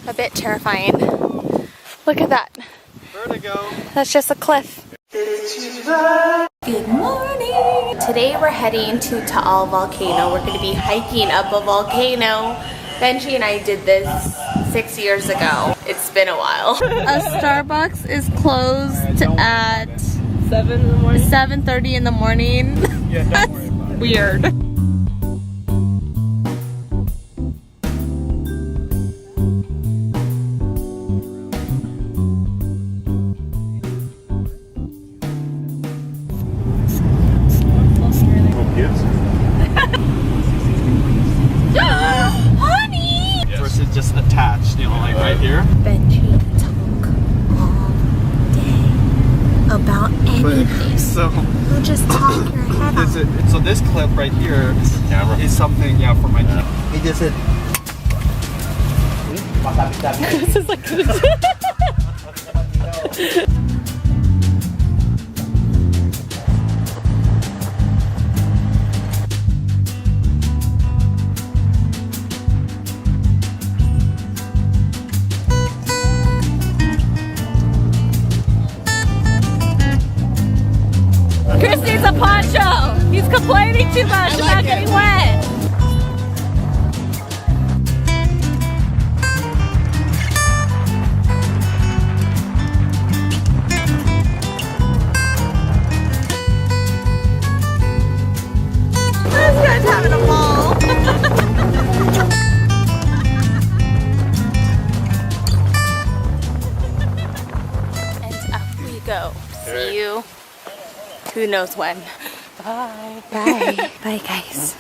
a bit terrifying. Look at that. Vertigo. That's just a cliff. Good morning. Today we're heading to Taal Volcano. We're going to be hiking up a volcano. Benji and I did this 6 years ago. It's been a while. A Starbucks is closed at 7 in the morning. 7:30 in the morning. Yeah, don't worry about it. Weird. Honey! Versus just attached, you know, like right here. Benji talk all day about anything. So We'll just talk your head off. so this clip right here is something, yeah, for my kid. He just said. This is like Chris needs a poncho. He's complaining too much about getting wet. This guy's having a ball. And up we go. See you. Who knows when. Bye. Bye. Bye, guys.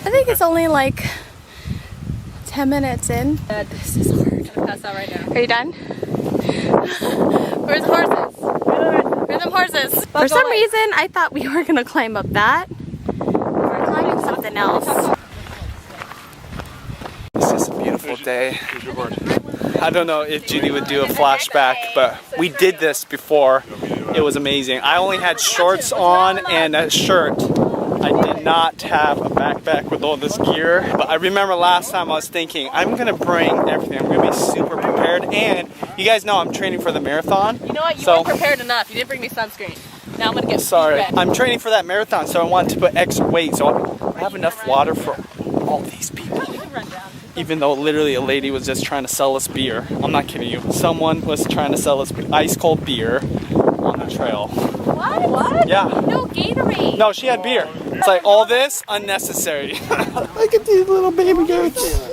I think it's only like 10 minutes in. This is hard. I'm gonna pass out right now. Are you done? Where's the horses? Where's the horses? For some reason, I thought we were gonna climb up that. We're climbing something else. This is a beautiful day. I don't know if Judy would do a flashback, but we did this before. It was amazing. I only had shorts on and a shirt. I did not have a backpack with all this gear. But I remember last time I was thinking, I'm gonna bring everything. I'm gonna be super prepared. And you guys know I'm training for the marathon. You know what? You weren't prepared enough. You didn't bring me sunscreen. Now I'm gonna get Sorry. red. I'm training for that marathon, so I wanted to put extra weight. So I have enough water for all these people. Even though literally a lady was just trying to sell us beer. I'm not kidding you. Someone was trying to sell us ice cold beer on the trail. What? What? Yeah. No Gatorade. No, she had beer. It's like all this unnecessary. Look at these little baby goats. Cute.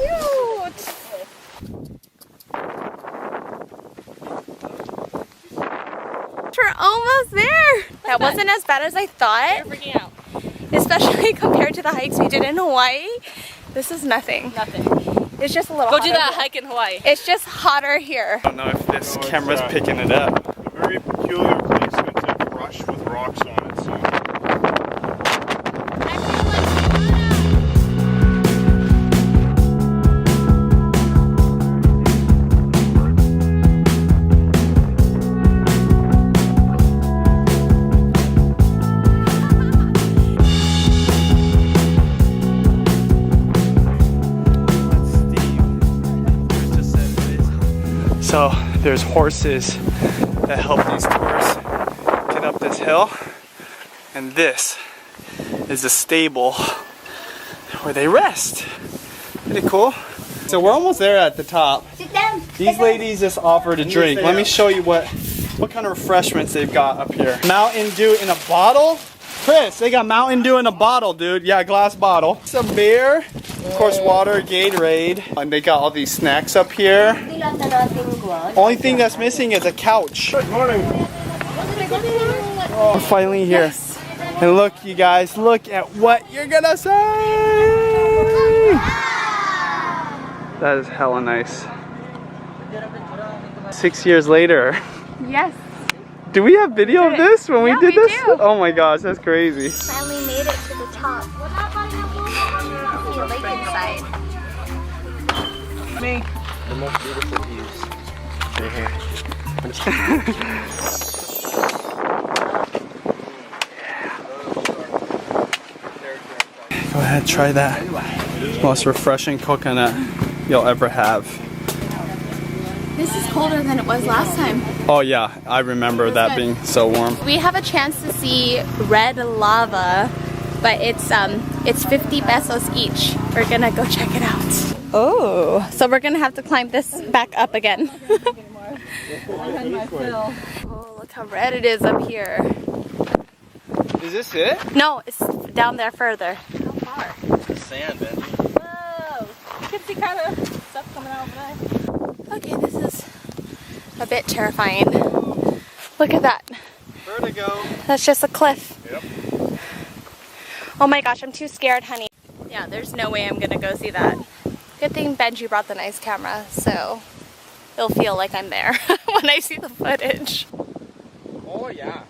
We're almost there. That wasn't as bad as I thought. You're freaking out. Especially compared to the hikes we did in Hawaii. This is nothing. Nothing. It's just a little Go hotter do that here. hike in Hawaii. It's just hotter here. I don't know if this camera's picking it up. A very peculiar placement of brush with rocks on it. So. So there's horses that help these tourists get up this hill, and this is the stable where they rest. Pretty cool. So we're almost there at the top. Sit down. These ladies just offered a drink. Let me show you what kind of refreshments they've got up here. Mountain Dew in a bottle. Chris, they got Mountain Dew in a bottle, dude. Yeah, glass bottle. Some beer. Of course, water, Gatorade. And they got all these snacks up here. Only thing that's missing is a couch. Good morning. We're finally here. Yes. And look, you guys, look at what you're gonna say. That is hella nice. 6 years later. Yes. Do we have video of this when we Yeah, did we this? do. Oh my gosh, that's crazy. Finally made it to the top. See the lake inside. Me. The most beautiful views. Right here. Go ahead, try that. Most refreshing coconut you'll ever have. This is colder than it was last time. Oh yeah, I remember that being so warm. We have a chance to see red lava, but it's 50 pesos each. We're gonna go check it out. Oh, so we're gonna have to climb this back up again. Oh, look how red it is up here. Is this it? No, it's down there further. How far? Sand, Benji. Whoa! You can see kind of stuff coming out over there. Okay, this is a bit terrifying. Look at that. Vertigo. That's just a cliff. Yep. Oh my gosh, I'm too scared, honey. Yeah, there's no way I'm gonna go see that. Good thing Benji brought the nice camera, so it'll feel like I'm there when I see the footage. Oh yeah.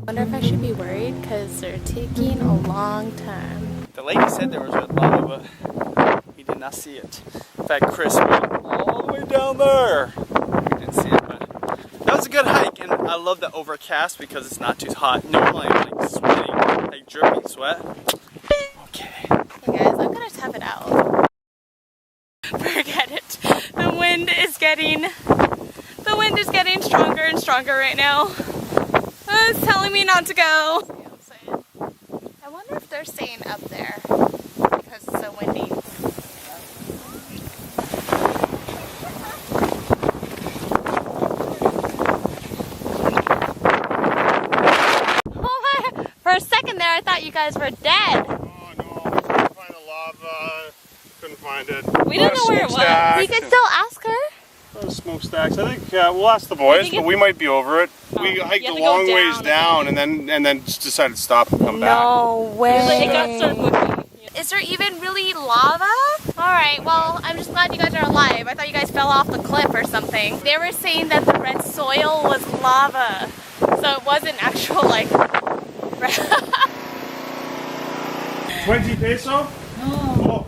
Wonder if I should be worried because they're taking a long time. The lady said there was red lava, but we did not see it. In fact, Chris went all the way down there. We didn't see it, but that was a good hike, and I love the overcast because it's not too hot. Normally I'm like sweating, like dripping sweat. Okay. Hey guys, I'm gonna tough it out. Forget it. The wind is getting stronger and stronger right now. It's telling me not to go. I wonder if they're staying up there because it's so windy. Oh my, for a second there I thought you guys were dead. Oh no, we couldn't find the lava. Couldn't find it. We didn't know where it was. We could still ask her. Smokestacks. I think we'll ask the boys, but we might be over it. We hiked a long ways down and then just decided to stop and come back. No way. It got started moving. Is there even really lava? Alright, well, I'm just glad you guys are alive. I thought you guys fell off the cliff or something. They were saying that the red soil was lava. So it wasn't actual, like... 20 peso? No. Oh,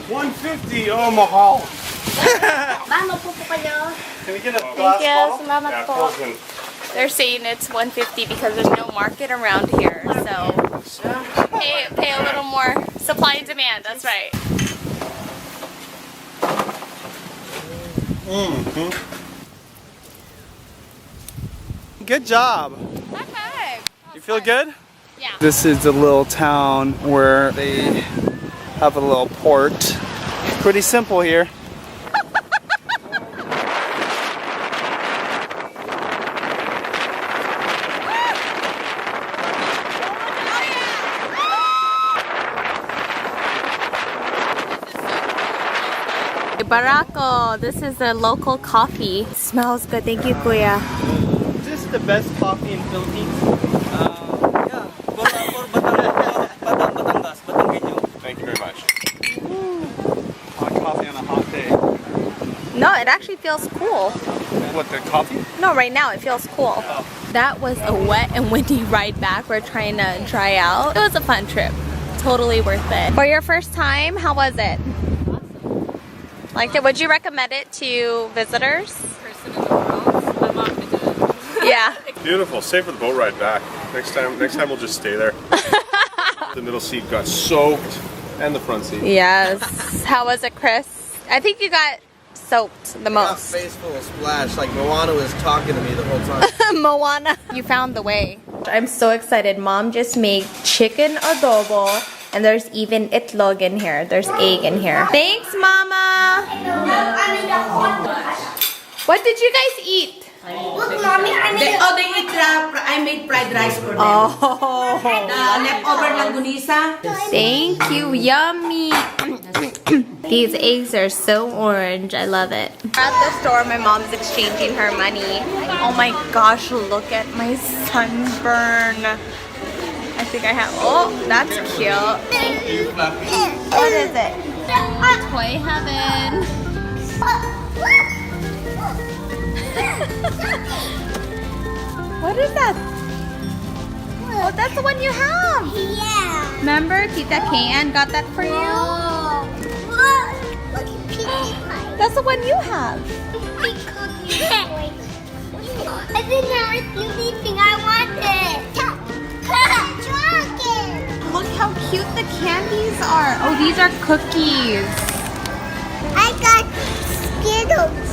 150. Oh, mahal. Can we get a glass bottle? Salamat Yeah, po. frozen. They're saying it's 150 because there's no market around here. So pay a little more. Supply and demand, that's right. Good job. High five. You feel good? Yeah. This is a little town where they have a little port. Pretty simple here. Barako, this is a local coffee. Smells good. Thank you, Kuya. This is the best coffee in Philippines. Thank you very much. Hot coffee on a hot day. No, it actually feels cool. What, the coffee? No, right now it feels cool. That was a wet and windy ride back. We're trying to dry out. It was a fun trip. Totally worth it. For your first time, how was it? Liked it? Would you recommend it to visitors? Person in the world. My mom could do it. Yeah. Beautiful. Save for the boat ride back. Next time we'll just stay there. The middle seat got soaked, and the front seat. Yes. How was it, Chris? I think you got soaked the Got most. face full of splash, like Moana was talking to me the whole time. Moana. You found the way. I'm so excited. Mom just made chicken adobo. And there's even itlog in here. There's egg in here. Thanks, Mama. What did you guys eat? Look, Mommy, they eat I made fried rice for them. Oh. Leftover langgunisa. Thank you. Yummy. These eggs are so orange. I love it. At the store, my mom's exchanging her money. Oh my gosh, look at my sunburn. I think I have, oh, that's cute. What is it? Toy heaven. What is that? Oh, that's the one you have. Yeah. Remember, Tita Kayan got that for you? Oh, look at Pinkie Pie. That's the one you have. I didn't never see anything I wanted. Dragon. Look how cute the candies are. Oh, these are cookies. I got Skittles.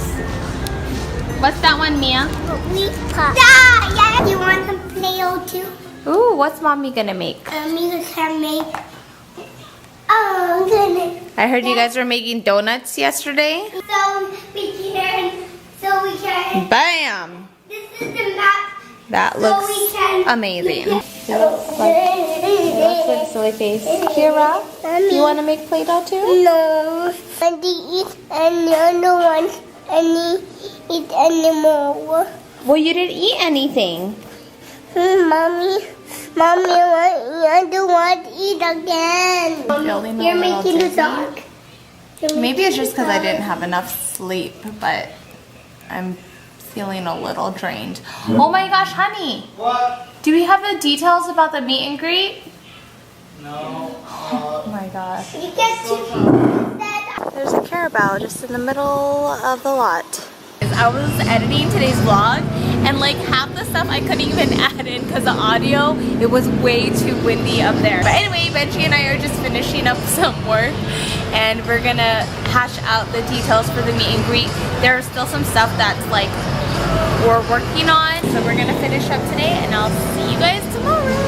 What's that one, Mia? Wheat Puff. Yeah. You want some Play-Doh too? Ooh, what's Mommy gonna make? You can make. Oh goodness. I heard you guys were making donuts yesterday. So we can. Bam! This is the map. That So looks we can. amazing. Looks like silly face. Kira, you want to make Play-Doh too? No. And eat another one. And eat anymore. Well, you didn't eat anything. Mommy, I don't want to eat again. Feeling a You're little making the dizzy? dog. Maybe it's just because I didn't have enough sleep, but I'm feeling a little drained. Oh my gosh, honey. What? Do we have the details about the meet and greet? No. Oh my gosh. You get to. There's a Carabao just in the middle of the lot. I was editing today's vlog and like half the stuff I couldn't even add in because the audio, it was way too windy up there. But anyway, Benji and I are just finishing up some work and we're gonna hash out the details for the meet and greet. There's still some stuff that's like we're working on, so we're gonna finish up today and I'll see you guys tomorrow.